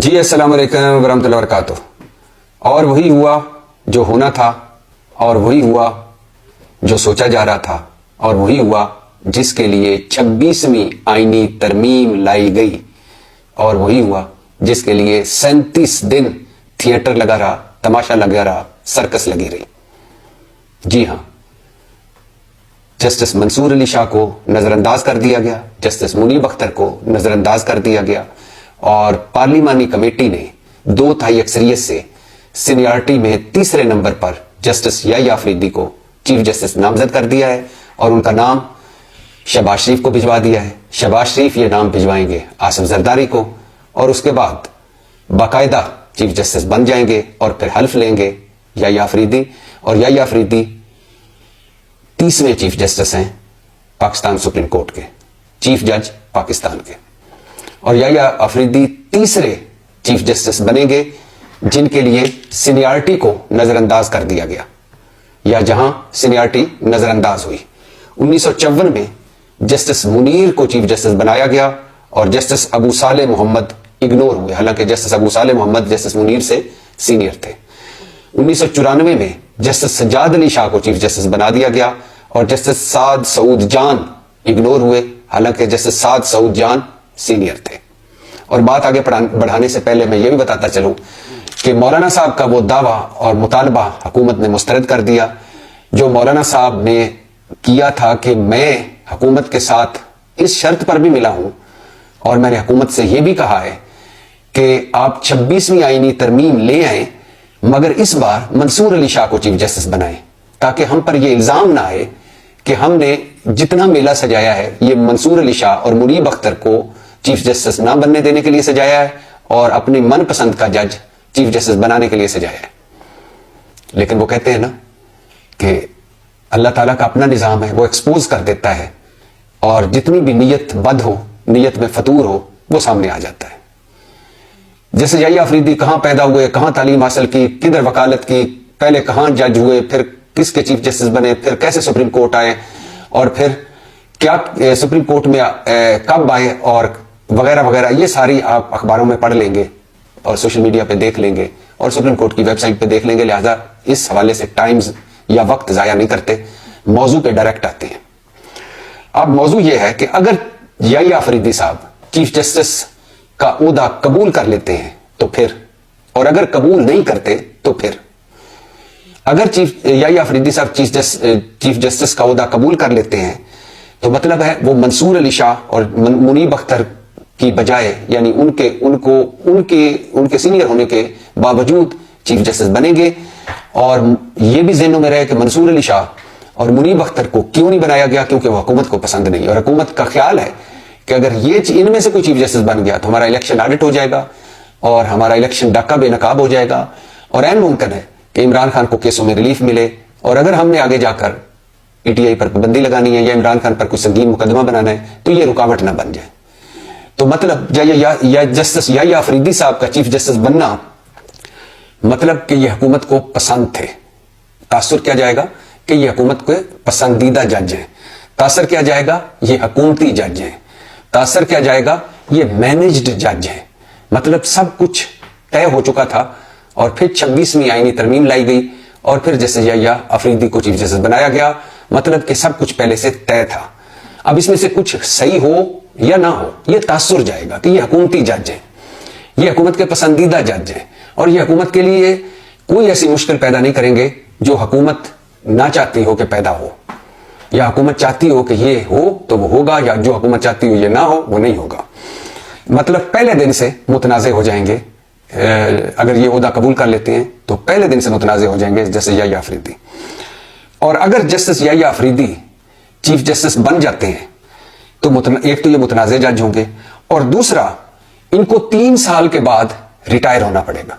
جی السلام علیکم ورحمۃ اللہ وبرکاتہ. اور وہی ہوا جو ہونا تھا، اور وہی ہوا جو سوچا جا رہا تھا، اور وہی ہوا جس کے لیے 26ویں آئینی ترمیم لائی گئی، اور وہی ہوا جس کے لیے 37 دن تھیٹر لگا رہا، تماشا لگا رہا، سرکس لگی رہی. جی ہاں، جسٹس منصور علی شاہ کو نظر انداز کر دیا گیا، جسٹس منیب اختر کو نظر انداز کر دیا گیا، اور پارلیمانی کمیٹی نے 2/3 اکثریت سے سینیارٹی میں تیسرے نمبر پر جسٹس یحییٰ آفریدی کو چیف جسٹس نامزد کر دیا ہے، اور ان کا نام شہباز شریف کو بھجوا دیا ہے. شہباز شریف یہ نام بھجوائیں گے آصف زرداری کو، اور اس کے بعد باقاعدہ چیف جسٹس بن جائیں گے، اور پھر حلف لیں گے یحییٰ آفریدی. اور یحییٰ آفریدی 30ویں چیف جسٹس ہیں پاکستان سپریم کورٹ کے، چیف جج پاکستان کے. اور یحییٰ آفریدی تیسرے چیف جسٹس بنیں گے جن کے لیے سینیارٹی کو نظر انداز کر دیا گیا، یا جہاں سینیارٹی نظر انداز ہوئی. 1954 میں جسٹس منیر کو چیف جسٹس بنایا گیا، اور جسٹس ابو صالح محمد اگنور ہوئے، حالانکہ جسٹس ابو صالح محمد جسٹس منیر سے سینئر تھے. 1994 میں جسٹس سجاد علی شاہ کو چیف جسٹس بنا دیا گیا، اور جسٹس سعد سعود جان اگنور ہوئے، حالانکہ جسٹس سعد سعود جان سینئر تھے. اور بات آگے بڑھانے سے پہلے میں یہ بھی بتاتا چلوں کہ مولانا صاحب کا وہ دعویٰ اور مطالبہ حکومت نے مسترد کر دیا، جو مولانا صاحب نے کیا تھا کہ میں حکومت کے ساتھ اس شرط پر بھی ملا ہوں، اور میں نے حکومت سے یہ بھی کہا ہے کہ آپ 26ویں آئینی ترمیم لے آئیں، مگر اس بار منصور علی شاہ کو چیف جسٹس بنائیں، تاکہ ہم پر یہ الزام نہ آئے کہ ہم نے جتنا میلہ سجایا ہے یہ منصور علی شاہ اور منیب اختر کو چیف جسٹس نہ بننے دینے کے لیے سجایا ہے، اور اپنی من پسند کا جج چیف جسٹس بنانے کے لیے سجایا ہے. لیکن وہ کہتے ہیں نا کہ اللہ تعالیٰ کا اپنا نظام ہے، وہ ایکسپوز کر دیتا ہے، اور جتنی بھی نیت بد ہو، نیت میں فطور ہو، وہ سامنے آ جاتا ہے. جیسے یحییٰ آفریدی کہاں پیدا ہوئے، کہاں تعلیم حاصل کی، کدھر وکالت کی، پہلے کہاں جج ہوئے، پھر کس کے چیف جسٹس بنے، پھر کیسے سپریم کورٹ آئے، اور پھر کیا سپریم کورٹ میں کب آئے، اور وغیرہ وغیرہ، یہ ساری آپ اخباروں میں پڑھ لیں گے اور سوشل میڈیا پہ دیکھ لیں گے اور سپریم کورٹ کی ویب سائٹ پہ دیکھ لیں گے. لہٰذا اس حوالے سے ٹائمز یا وقت ضائع نہیں کرتے، موضوع پہ ڈائریکٹ آتے ہیں. اب موضوع یہ ہے کہ اگر یحییٰ آفریدی صاحب چیف جسٹس کا عہدہ قبول کر لیتے ہیں تو پھر، اور اگر قبول نہیں کرتے تو پھر. اگر یحییٰ آفریدی صاحب چیف جسٹس کا عہدہ قبول کر لیتے ہیں تو مطلب ہے وہ منصور علی شاہ اور منیب اختر کی بجائے، یعنی ان کے سینئر ہونے کے باوجود چیف جسٹس بنیں گے. اور یہ بھی ذہنوں میں رہے کہ منصور علی شاہ اور منیب اختر کو کیوں نہیں بنایا گیا، کیونکہ وہ حکومت کو پسند نہیں، اور حکومت کا خیال ہے کہ اگر ان میں سے کوئی چیف جسٹس بن گیا تو ہمارا الیکشن آڈٹ ہو جائے گا، اور ہمارا الیکشن ڈاکہ بے نقاب ہو جائے گا، اور عین ممکن ہے کہ عمران خان کو کیسوں میں ریلیف ملے. اور اگر ہم نے آگے جا کر پی ٹی آئی پر پابندی لگانی ہے یا عمران خان پر کوئی سنگین مقدمہ بنانا ہے تو یہ رکاوٹ نہ بن جائے. تو مطلب یا جسٹس یحییٰ آفریدی صاحب کا چیف جسٹس بننا مطلب کہ یہ حکومت کو پسند تھے. تاثر کیا جائے گا کہ یہ حکومت کے پسندیدہ جج ہیں. تاثر کیا جائے گا یہ حکومتی جج ہیں. تاثر کیا جائے گا یہ مینجڈ جج ہیں. مطلب سب کچھ طے ہو چکا تھا، اور پھر 26ویں آئینی ترمیم لائی گئی، اور پھر جیسے یحییٰ آفریدی کو چیف جسٹس بنایا گیا. مطلب کہ سب کچھ پہلے سے طے تھا. اب اس میں سے کچھ صحیح ہو یا نہ ہو، یہ تاثر جائے گا کہ یہ حکومتی جج ہیں، یہ حکومت کے پسندیدہ جج ہیں، اور یہ حکومت کے لیے کوئی ایسی مشکل پیدا نہیں کریں گے جو حکومت نہ چاہتی ہو کہ پیدا ہو، یا حکومت چاہتی ہو کہ یہ ہو تو وہ ہوگا، یا جو حکومت چاہتی ہو یہ نہ ہو وہ نہیں ہوگا. مطلب پہلے دن سے متنازع ہو جائیں گے. اگر یہ عہدہ قبول کر لیتے ہیں تو پہلے دن سے متنازع ہو جائیں گے جیسے یحییٰ آفریدی. اور اگر جسٹس یحییٰ آفریدی چیف جسٹس بن جاتے ہیں تو ایک تو یہ متنازع جج ہوں گے، اور دوسرا ان کو 3 سال کے بعد ریٹائر ہونا پڑے گا.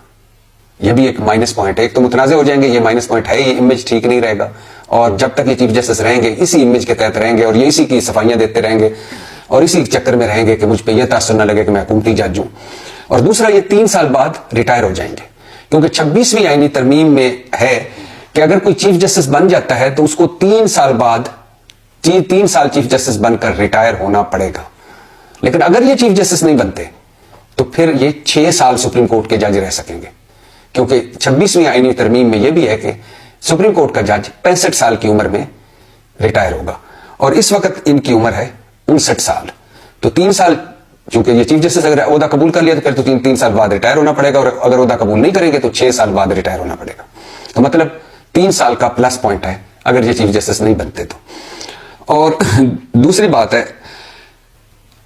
یہ بھی ایک مائنس پوائنٹ ہے. ایک تو متنازع ہو جائیں گے، یہ مائنس پوائنٹ ہے، یہ امیج ٹھیک نہیں رہے گا، اور جب تک یہ چیف جسٹس رہیں گے اسی امیج کے تحت رہیں گے، اور یہ اسی کی صفائیاں دیتے رہیں گے، اور اسی چکر میں رہیں گے کہ مجھ پہ یہ تاثر نہ لگے کہ میں حکومتی جج ہوں. اور دوسرا یہ 3 سال بعد ریٹائر ہو جائیں گے، کیونکہ 26ویں آئینی ترمیم میں ہے کہ اگر کوئی چیف جسٹس بن جاتا ہے تو اس کو 3 سال بعد 3 سال چیف جسٹس بن کر ریٹائر ہونا پڑے گا. لیکن اگر یہ چیف جسٹس نہیں بنتے تو پھر یہ 6 سال سپریم کورٹ کے جج رہ سکیں گے، کیونکہ 26ویں آئینی ترمیم میں یہ بھی ہے کہ سپریم کورٹ کا جج 65 سال کی عمر میں ریٹائر ہوگا، اور اس وقت ان کی عمر ہے 59 سال. تو 3 سال، چونکہ یہ چیف جسٹس اگر عہدہ قبول کر لیا تو پھر تو 3 سال بعد ریٹائر ہونا پڑے گا، اور اگر عہدہ قبول نہیں کریں گے تو 6 سال بعد ریٹائر ہونا پڑے گا. تو مطلب 3 سال کا پلس پوائنٹ ہے اگر یہ چیف جسٹس نہیں بنتے تو. اور دوسری بات ہے،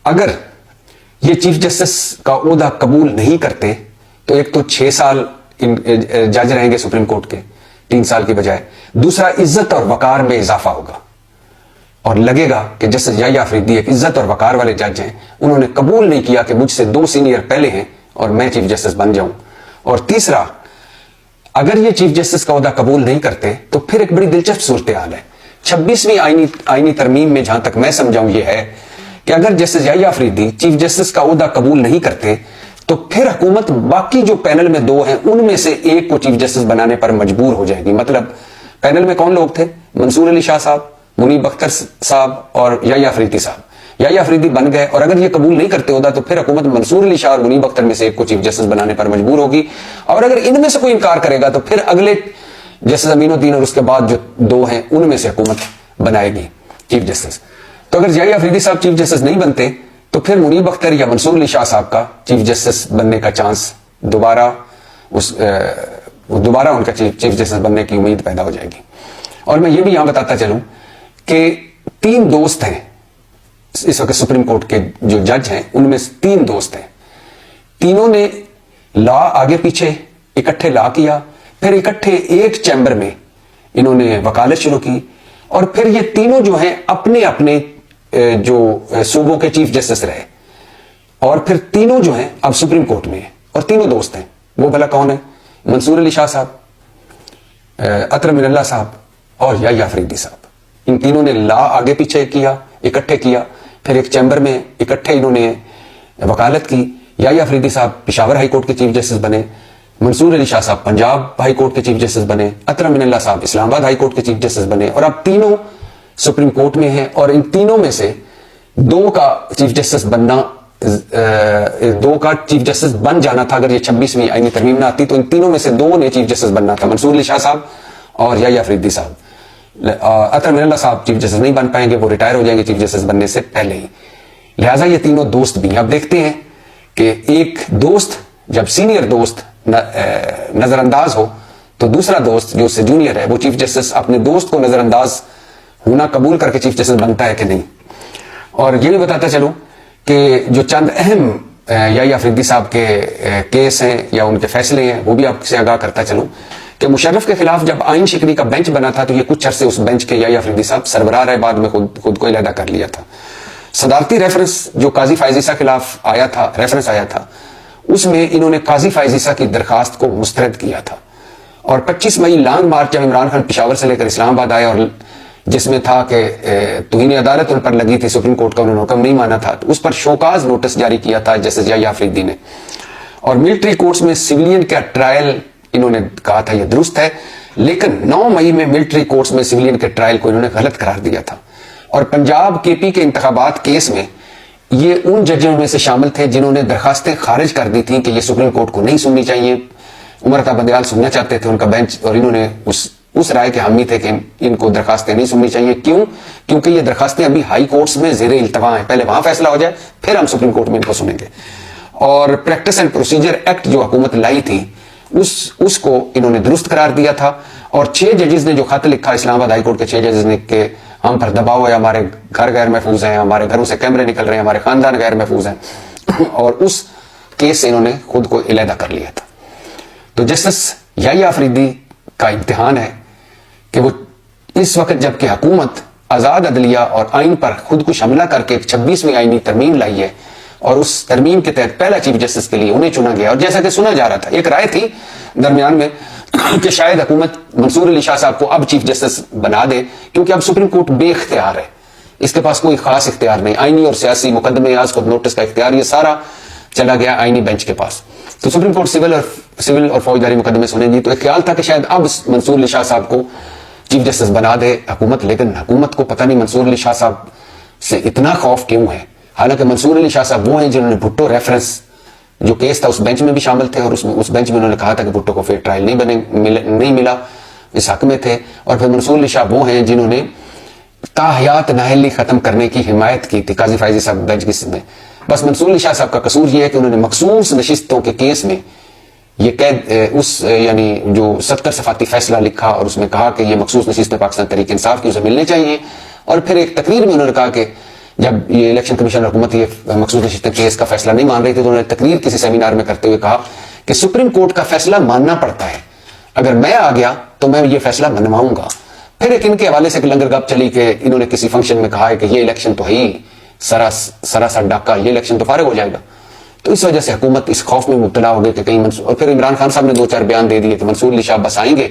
اگر یہ چیف جسٹس کا عہدہ قبول نہیں کرتے تو ایک تو 6 سال جج رہیں گے سپریم کورٹ کے 3 سال کی بجائے، دوسرا عزت اور وقار میں اضافہ ہوگا، اور لگے گا کہ جسٹس یحییٰ آفریدی ایک عزت اور وقار والے جج ہیں، انہوں نے قبول نہیں کیا کہ مجھ سے 2 سینئر پہلے ہیں اور میں چیف جسٹس بن جاؤں. اور تیسرا، اگر یہ چیف جسٹس کا عہدہ قبول نہیں کرتے تو پھر ایک بڑی دلچسپ صورتحال ہے. 26ویں آئینی ترمیم میں جہاں تک میں سمجھاؤں یہ ہے کہ اگر جسٹس یحییٰ آفریدی چیف جسٹس کا عہدہ قبول نہیں کرتے تو پھر حکومت باقی جو پینل میں 2 ہیں ان میں سے ایک کو چیف جسٹس بنانے پر مجبور ہو جائے گی. مطلب پینل میں کون لوگ تھے؟ منصور علی شاہ صاحب، منیب اختر صاحب اور یحییٰ آفریدی صاحب. یحییٰ آفریدی بن گئے، اور اگر یہ قبول نہیں کرتے ہوتا تو پھر حکومت منصور علی شاہ اور منیب اختر میں سے ایک کو چیف جسٹس بنانے پر مجبور ہوگی، اور اگر ان میں سے کوئی انکار کرے گا تو پھر اگلے جسٹس امین الدین اور اس کے بعد جو 2 ہیں ان میں سے حکومت بنائے گی چیف جسٹس. تو اگر یحییٰ آفریدی صاحب چیف جسٹس نہیں بنتے تو پھر منیب اختر یا منصور علی شاہ صاحب کا چیف جسٹس بننے کا چانس دوبارہ ان کا چیف جسٹس بننے کی امید پیدا ہو جائے گی. اور میں یہ بھی یہاں بتاتا چلوں کہ 3 دوست ہیں اس وقت سپریم کورٹ کے جو جج ہیں، ان میں 3 دوست ہیں. تینوں نے لا آگے پیچھے اکٹھے لا کیا، پھر اکٹھے ایک چیمبر میں انہوں نے وکالت شروع کی، اور پھر یہ تینوں جو ہیں اپنے اپنے جو صوبوں کے چیف جسٹس رہے، اور پھر تینوں جو ہیں اب سپریم کورٹ میں ہیں اور تینوں دوست ہیں. وہ بھلا کون ہیں؟ منصور علی شاہ صاحب، اطہر من اللہ صاحب اور یحییٰ آفریدی صاحب. ان تینوں نے لا آگے پیچھے کیا، اکٹھے کیا، پھر ایک چیمبر میں اکٹھے انہوں نے وکالت کی. یحییٰ آفریدی صاحب پشاور ہائی کورٹ کے چیف جسٹس بنے، منصور علی شاہ صاحب پنجاب ہائی کورٹ کے چیف جسٹس بنے، اطہر من اللہ صاحب اسلام آباد ہائی کورٹ کے چیف جسٹس بنے، اور اب تینوں سپریم کورٹ میں ہیں. اور ان تینوں میں سے 2 کا چیف جسٹس بننا، 2 کا چیف جسٹس بن جانا تھا اگر یہ 26ویں آئینی ترمیم نہ آتی. تو ان تینوں میں سے 2 نے چیف جسٹس بننا تھا، منصور علی شاہ صاحب اور یحییٰ آفریدی صاحب. اطہر من اللہ صاحب چیف جسٹس نہیں بن پائیں گے، وہ ریٹائر ہو جائیں گے چیف جسٹس بننے سے پہلے ہی. لہٰذا یہ تینوں دوست بھی ہیں. اب دیکھتے ہیں کہ ایک دوست جب سینئر دوست نظر انداز ہو تو دوسرا دوست جو اس سے جونیئر ہے وہ چیف جسٹس اپنے دوست کو نظر انداز ہونا قبول کر کے چیف جسٹس بنتا ہے کہ نہیں. اور یہ بھی بتاتا چلوں کہ جو چند اہم یحییٰ آفریدی صاحب کے کیس ہیں یا ان کے فیصلے ہیں وہ بھی آپ سے آگاہ کرتا چلوں کہ مشرف کے خلاف جب آئین شکنی کا بینچ بنا تھا تو یہ کچھ عرصے اس بینچ کے یحییٰ آفریدی صاحب سربراہ رہے، بعد میں خود کو علیحدہ کر لیا تھا. صدارتی ریفرنس جو قاضی فائز عیسیٰ خلاف آیا تھا، ریفرنس آیا تھا، اس میں انہوں نے قاضی فائز عیسیٰ کی درخواست کو مسترد کیا تھا. اور 25 مئی لانگ مارچ جب عمران خان پشاور سے لے کر اسلام آباد آئے اور جس میں تھا کہ توہین عدالت ان پر لگی تھی، سپریم کورٹ کا انہوں نے حکم نہیں مانا تھا، تو اس پر شوکاز نوٹس جاری کیا تھا جسٹس یحییٰ آفریدی نے. اور ملٹری کورٹس میں سویلین کا ٹرائل انہوں نے کہا تھا یہ درست ہے، لیکن 9 مئی میں ملٹری کورٹس میں سویلین کے ٹرائل کو انہوں نے غلط قرار دیا تھا. اور پنجاب کے پی کے انتخابات کیس میں یہ ان ججوں میں سے شامل تھے جنہوں نے درخواستیں خارج کر دی تھیں کہ یہ سپریم کورٹ کو نہیں سننی چاہیے. عمر عطا بندیال سننا چاہتے تھے ان کا بینچ، اور انہوں نے اس رائے کے حامی تھے کہ ان کو درخواستیں نہیں سننی چاہیے. کیوں؟ کیونکہ یہ درخواستیں ابھی ہائی کورٹس میں زیر التوا ہیں، پہلے وہاں فیصلہ ہو جائے پھر ہم سپریم کورٹ میں ان کو سنیں گے. اور پریکٹس اینڈ پروسیجر ایکٹ جو حکومت لائی تھی اس کو انہوں نے درست قرار دیا تھا. اور 6 ججز نے جو خط لکھا اسلام آباد ہائی کورٹ کے 6 ججز نے کہ ہم پر دباؤ ہے، ہمارے گھر غیر محفوظ ہیں، ہمارے گھروں سے کیمرے نکل رہے ہیں، ہمارے خاندان غیر محفوظ ہیں، اور اس کیس سے انہوں نے خود کو علیحدہ کر لیا تھا. تو جسٹس یحییٰ آفریدی کا امتحان ہے کہ وہ اس وقت جب کہ حکومت آزاد عدلیہ اور آئین پر خودکش حملہ کر کے 26ویں آئینی ترمیم لائی ہے، اور اس ترمیم کے تحت پہلا چیف جسٹس کے لیے انہیں چنا گیا. اور جیسا کہ سنا جا رہا تھا، ایک رائے تھی درمیان میں کہ شاید حکومت منصور علی شاہ صاحب کو اب چیف جسٹس بنا دے، کیونکہ اب سپریم کورٹ بے اختیار ہے، اس کے پاس کوئی خاص اختیار نہیں، آئینی اور سیاسی مقدمے از خود نوٹس کا اختیار یہ سارا چلا گیا آئینی بینچ کے پاس. تو سپریم کورٹ سول اور فوجداری مقدمے سنیں گی. تو ایک خیال تھا کہ شاید اب منصور علی شاہ صاحب کو چیف جسٹس بنا دے حکومت، لیکن حکومت کو پتہ نہیں منصور علی شاہ صاحب سے اتنا خوف کیوں ہے. حالانکہ منصور علی شاہ صاحب وہ ہیں جنہوں نے بھٹو ریفرنس جو کیس تھا اس بینچ میں بھی شامل تھے، اور اس بینچ میں انہوں نے کہا تھا کہ بھٹو کو فیئر ٹرائل نہیں ملا، اس حق میں تھے. اور پھر منصور علی شاہ وہ ہیں جنہوں نے تاحیات نااہلی ختم کرنے کی حمایت کی تھی قاضی فائزی صاحب بینچ کی میں. بس منصور علی شاہ صاحب کا قصور یہ ہے کہ انہوں نے مخصوص نشستوں کے کیس میں یہ قید یعنی جو 70 صفحاتی فیصلہ لکھا اور اس میں کہا کہ یہ مخصوص نشستیں پاکستان تحریک انصاف کی اسے ملنے چاہیے. اور پھر ایک تقریر میں انہوں نے کہا کہ جب یہ الیکشن کمیشن حکومت یہ مخصوص نشستیں کیس کا فیصلہ نہیں مان رہی تھی تو انہوں نے تقریر کسی سیمینار میں کرتے ہوئے کہا کہ سپریم کورٹ کا فیصلہ ماننا پڑتا ہے، اگر میں آ گیا تو میں یہ فیصلہ منواؤں گا. پھر ایک ان کے حوالے سے لنگر گپ چلی کہ انہوں نے کسی فنکشن میں کہا ہے کہ یہ الیکشن تو ہے ہی سراسر ڈاکہ، یہ الیکشن تو فارغ ہو جائے گا. تو اس وجہ سے حکومت اس خوف میں مبتلا ہو گئی کہ کہیں اور پھر عمران خان صاحب نے 2-4 بیان دے دیے کہ منصور علی شاہ بس آئیں گے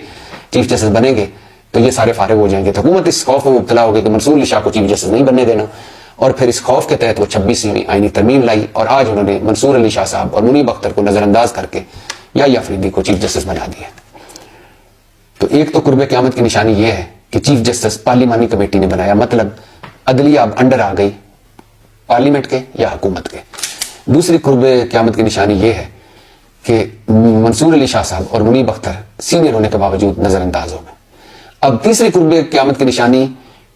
چیف جسٹس بنیں گے تو یہ سارے فارغ ہو جائیں گے. تو حکومت اس خوف میں مبتلا ہو گئی کہ منصور علی شاہ کو چیف جسٹس نہیں بننے دینا، اور پھر اس خوف کے تحت وہ 26ویں آئینی ترمیم لائی، اور آج انہوں نے منصور علی شاہ صاحب اور منیب اختر کو نظر انداز کر کے یحییٰ آفریدی کو چیف جسٹس بنا دیا. تو ایک تو قرب قیامت کی نشانی یہ ہے کہ چیف جسٹس پارلیمانی کمیٹی نے بنایا، مطلب عدلیہ اب انڈر آ گئی پارلیمنٹ کے یا حکومت کے. دوسری قرب قیامت کی نشانی یہ ہے کہ منصور علی شاہ صاحب اور منیب اختر سینئر ہونے کے باوجود نظر انداز ہو گئے. اب تیسری قرب قیامت کی نشانی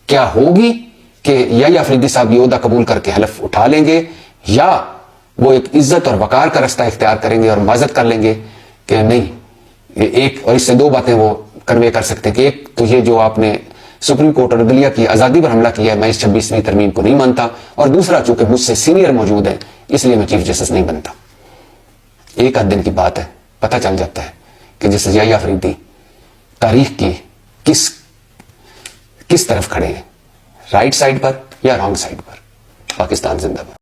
کیا ہوگی کہ یحییٰ آفریدی صاحب یہ عہدہ قبول کر کے حلف اٹھا لیں گے، یا وہ ایک عزت اور وقار کا رستہ اختیار کریں گے اور معذرت کر لیں گے کہ نہیں ایک، اور اس سے 2 باتیں وہ کنوے کر سکتے ہیں کہ ایک تو یہ جو آپ نے سپریم کورٹ اور عدلیہ کی آزادی پر حملہ کیا ہے میں اس 26ویں ترمیم کو نہیں مانتا، اور دوسرا چونکہ مجھ سے سینئر موجود ہے اس لیے میں چیف جسٹس نہیں بنتا. ایک آدھ دن کی بات ہے، پتہ چل جاتا ہے کہ جسٹس یحییٰ آفریدی تاریخ کی کس طرف کھڑے ہیں، رائٹ سائڈ پر یا رانگ سائڈ پر. پاکستان زندہ باد.